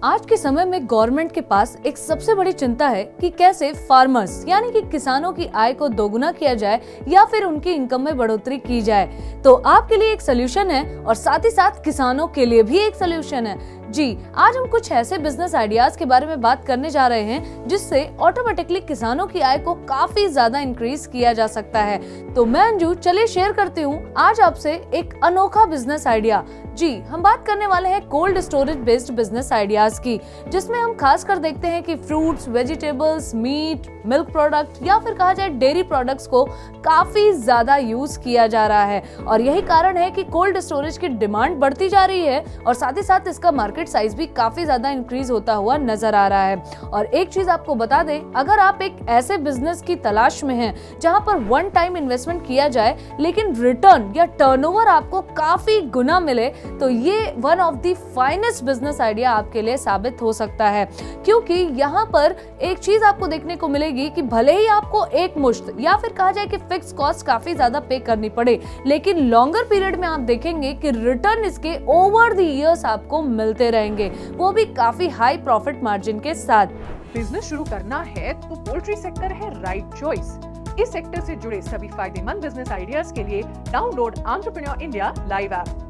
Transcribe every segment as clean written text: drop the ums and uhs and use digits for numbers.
आज के समय में गवर्नमेंट के पास एक सबसे बड़ी चिंता है कि कैसे फार्मर्स यानी कि किसानों की आय को दोगुना किया जाए या फिर उनकी इनकम में बढ़ोतरी की जाए। तो आपके लिए एक सोल्यूशन है और साथ ही साथ किसानों के लिए भी एक सोल्यूशन है। जी, आज हम कुछ ऐसे बिजनेस आइडियाज के बारे में बात करने जा रहे हैं जिससे ऑटोमेटिकली किसानों की आय को काफी ज्यादा इंक्रीज किया जा सकता है। तो मैं अंजू चलिए शेयर करती हूँ आज आपसे एक अनोखा बिजनेस आइडिया। जी, हम बात करने वाले हैं cold storage based business ideas की, जिसमें हम खास कर देखते हैं कि fruits, vegetables, meat, milk product या फिर कहा जाए डेयरी प्रोडक्ट्स को काफी ज्यादा यूज किया जा रहा है और यही कारण है कि कोल्ड स्टोरेज की डिमांड बढ़ती जा रही है और साथ ही साथ इसका मार्केट साइज भी काफी ज्यादा इंक्रीज होता हुआ नजर आ रहा है। और एक चीज आपको बता दें, अगर आप एक ऐसे बिजनेस की तलाश में हैं जहां पर वन टाइम इन्वेस्टमेंट किया जाए लेकिन रिटर्न या टर्नओवर आपको काफी गुना मिले, तो ये one of the finest business idea आपके लिए साबित हो सकता है। क्योंकि यहाँ पर एक चीज आपको देखने को मिलेगी कि भले ही आपको एक मुश्त या फिर कहा जाए कि फिक्स कॉस्ट काफी ज्यादा पे करनी पड़े, लेकिन लॉन्गर पीरियड में आप देखेंगे कि रिटर्न इसके ओवर द इयर्स आपको मिलते रहेंगे, वो भी काफी हाई प्रॉफिट मार्जिन के साथ। बिजनेस शुरू करना है तो पोल्ट्री सेक्टर है राइट चॉइस। इस सेक्टर से जुड़े सभी फायदेमंद बिजनेस आइडियाज के लिए download entrepreneur India live app.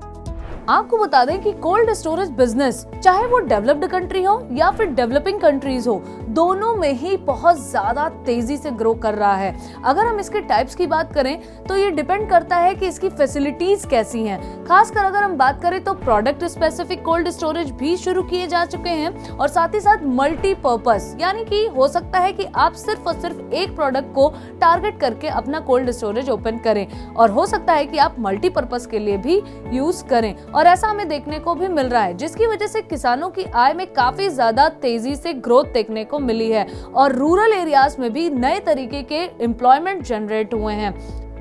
आपको बता दें कि कोल्ड स्टोरेज बिजनेस चाहे वो डेवलप्ड कंट्री हो या फिर डेवलपिंग कंट्रीज हो, दोनों में ही बहुत ज्यादा तेजी से ग्रो कर रहा है। अगर हम इसके टाइप्स की बात करें तो ये डिपेंड करता है कि इसकी फैसिलिटीज कैसी हैं। खासकर अगर हम बात करें तो प्रोडक्ट स्पेसिफिक कोल्ड स्टोरेज भी शुरू किए जा चुके हैं और साथ ही साथ मल्टीपर्पस, यानी कि हो सकता है कि आप सिर्फ और सिर्फ एक प्रोडक्ट को टारगेट करके अपना कोल्ड स्टोरेज ओपन करें और हो सकता है कि आप मल्टीपर्पस के लिए भी यूज करें। और ऐसा हमें देखने को भी मिल रहा है, जिसकी वजह से किसानों की आय में काफी ज्यादा तेजी से ग्रोथ देखने को मिली है और रूरल एरियाज में भी नए तरीके के एम्प्लॉयमेंट जनरेट हुए हैं।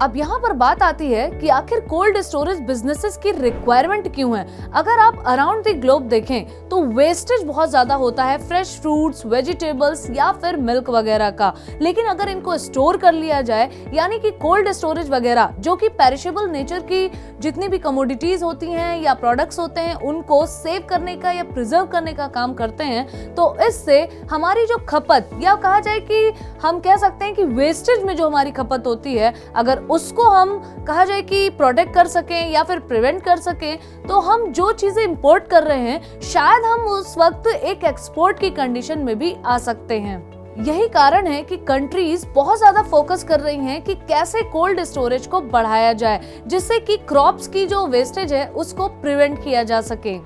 अब यहाँ पर बात आती है कि आखिर कोल्ड स्टोरेज बिजनेसेस की रिक्वायरमेंट क्यों है। अगर आप अराउंड द ग्लोब देखें तो वेस्टेज बहुत ज्यादा होता है फ्रेश फ्रूट्स, वेजिटेबल्स या फिर मिल्क वगैरह का, लेकिन अगर इनको स्टोर कर लिया जाए यानी कि कोल्ड स्टोरेज वगैरह जो कि पेरिशेबल नेचर की जितनी भी कमोडिटीज होती हैं या प्रोडक्ट्स होते हैं उनको सेव करने का या प्रिजर्व करने का काम करते हैं, तो इससे हमारी जो खपत या कहा जाए कि हम कह सकते हैं कि वेस्टेज में जो हमारी खपत होती है, अगर उसको हम कहा जाए कि प्रोटेक्ट कर सकें या फिर प्रिवेंट कर सकें, तो हम जो चीजें इंपोर्ट कर रहे हैं शायद हम उस वक्त एक एक्सपोर्ट की कंडीशन में भी आ सकते हैं। यही कारण है कि कंट्रीज बहुत ज्यादा फोकस कर रही हैं कि कैसे कोल्ड स्टोरेज को बढ़ाया जाए जिससे कि क्रॉप्स की जो वेस्टेज है उसको प्रिवेंट किया जा सके।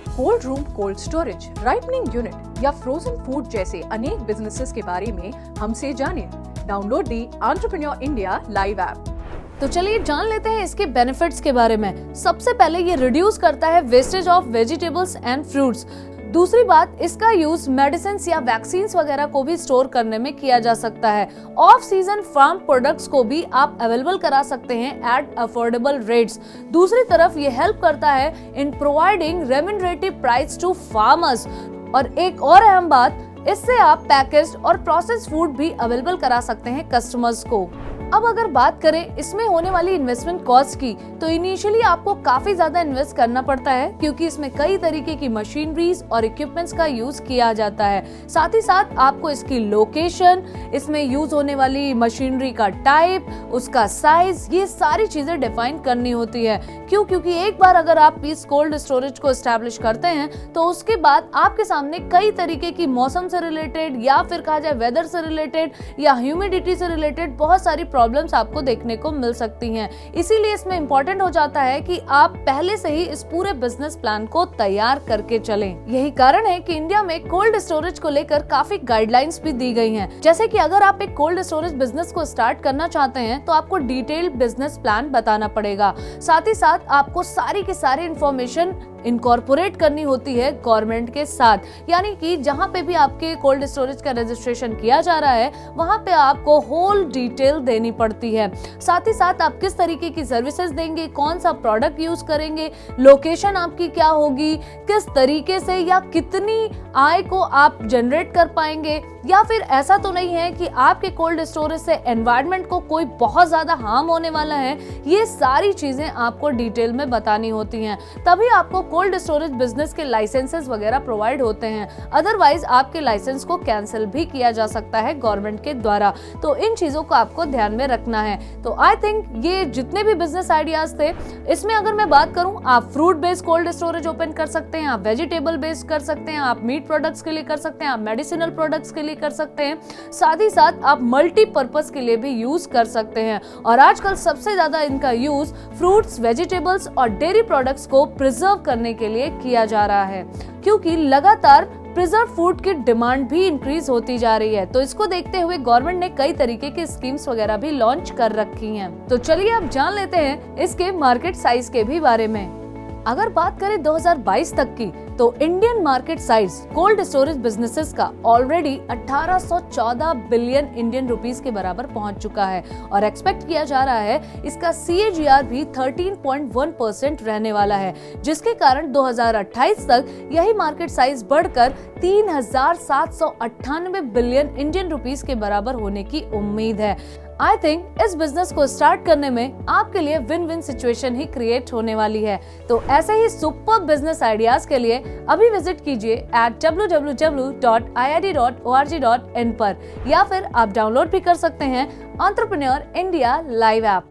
Cold room, cold storage, ripening unit या फ्रोजन फूड जैसे अनेक बिजनेसेस के बारे में हमसे जानें। Download the entrepreneur India live app. तो चलिए जान लेते हैं इसके बेनिफिट्स के बारे में। सबसे पहले ये रिड्यूस करता है wastage of vegetables and fruits. दूसरी बात, इसका यूज मेडिसिन या वैक्सीन वगैरह को भी स्टोर करने में किया जा सकता है। ऑफ सीजन फार्म प्रोडक्ट्स को भी आप अवेलेबल करा सकते हैं एट अफोर्डेबल रेट्स। दूसरी तरफ ये हेल्प करता है in providing remunerative price to farmers. और एक और अहम बात, इससे आप पैकेज्ड और प्रोसेस्ड फूड भी अवेलेबल करा सकते हैं कस्टमर्स को। अब अगर बात करें इसमें होने वाली इन्वेस्टमेंट कॉस्ट की, तो इनिशियली आपको काफी ज्यादा इन्वेस्ट करना पड़ता है क्योंकि इसमें कई तरीके की मशीनरीज और इक्विपमेंट्स का यूज किया जाता है। साथ ही साथ आपको इसकी लोकेशन, इसमें यूज होने वाली मशीनरी का टाइप, उसका साइज, ये सारी चीजें डिफाइन करनी होती है। क्योंकि एक बार अगर आप इस कोल्ड स्टोरेज को एस्टेब्लिश करते हैं तो उसके बाद आपके सामने कई तरीके की मौसम से रिलेटेड या फिर कहा जाए वेदर से रिलेटेड या ह्यूमिडिटी से रिलेटेड बहुत सारी प्रॉब्लम्स आपको देखने को मिल सकती हैं। इसीलिए इसमें इंपॉर्टेंट हो जाता है कि आप पहले से ही इस पूरे बिजनेस प्लान को तैयार करके चलें। यही कारण है कि इंडिया में कोल्ड स्टोरेज को लेकर काफी गाइडलाइंस भी दी गई हैं। जैसे कि अगर आप एक कोल्ड स्टोरेज बिजनेस को स्टार्ट करना चाहते हैं तो आपको डिटेल्ड बिजनेस प्लान बताना पड़ेगा। साथ ही साथ आपको सारी की सारी इंफॉर्मेशन इनकॉर्पोरेट करनी होती है गवर्नमेंट के साथ, यानी कि जहां पे भी आपके कोल्ड स्टोरेज का रजिस्ट्रेशन किया जा रहा है वहां पे आपको होल डिटेल देनी पड़ती है। साथ ही साथ आप किस तरीके की सर्विसेज देंगे, कौन सा प्रोडक्ट यूज करेंगे, लोकेशन आपकी क्या होगी, किस तरीके से या कितनी आय को आप जनरेट कर पाएंगे, या फिर ऐसा तो नहीं है कि आपके कोल्ड स्टोरेज से एनवायरनमेंट को कोई बहुत ज्यादा हार्म होने वाला है। ये सारी चीजें आपको डिटेल में बतानी होती हैं, तभी आपको कोल्ड स्टोरेज बिजनेस के लाइसेंसेस वगैरह प्रोवाइड होते हैं, अदरवाइज आपके लाइसेंस को कैंसिल भी किया जा सकता है गवर्नमेंट के द्वारा। तो इन चीजों को आपको ध्यान में रखना है। तो आई थिंक ये जितने भी बिजनेस आइडियाज थे, इसमें अगर मैं बात करूं, आप fruit based cold storage open कर सकते हैं, आप वेजिटेबल बेस्ड कर सकते हैं, आप मीट प्रोडक्ट्स के लिए कर सकते हैं, आप मेडिसिनल प्रोडक्ट्स के लिए कर सकते हैं, साथ ही साथ आप मल्टीपर्पज के लिए भी यूज कर सकते हैं। और आजकल सबसे ज्यादा इनका यूज फ्रूट्स, वेजिटेबल्स और डेयरी प्रोडक्ट्स को प्रिजर्व करने के लिए किया जा रहा है, क्योंकि लगातार प्रिजर्व फूड की डिमांड भी इंक्रीज होती जा रही है। तो इसको देखते हुए गवर्नमेंट ने कई तरीके की स्कीम्स वगैरह भी लॉन्च कर रखी हैं। तो चलिए अब जान लेते हैं इसके मार्केट साइज के भी बारे में। अगर बात करें 2022 तक की, तो Indian market size cold storage businesses का ऑलरेडी 1814 बिलियन इंडियन रुपीस के बराबर पहुंच चुका है और एक्सपेक्ट किया जा रहा है इसका CAGR भी 13.1% रहने वाला है, जिसके कारण 2028 तक यही मार्केट साइज बढ़कर 3798 बिलियन इंडियन रुपीस के बराबर होने की उम्मीद है। आई थिंक इस बिजनेस को स्टार्ट करने में आपके लिए विन विन सिचुएशन ही क्रिएट होने वाली है। तो ऐसे ही सुपर बिजनेस आइडियाज के लिए अभी विजिट कीजिए www.iid.org.in पर, या फिर आप डाउनलोड भी कर सकते हैं एंटरप्रेन्योर इंडिया लाइव ऐप।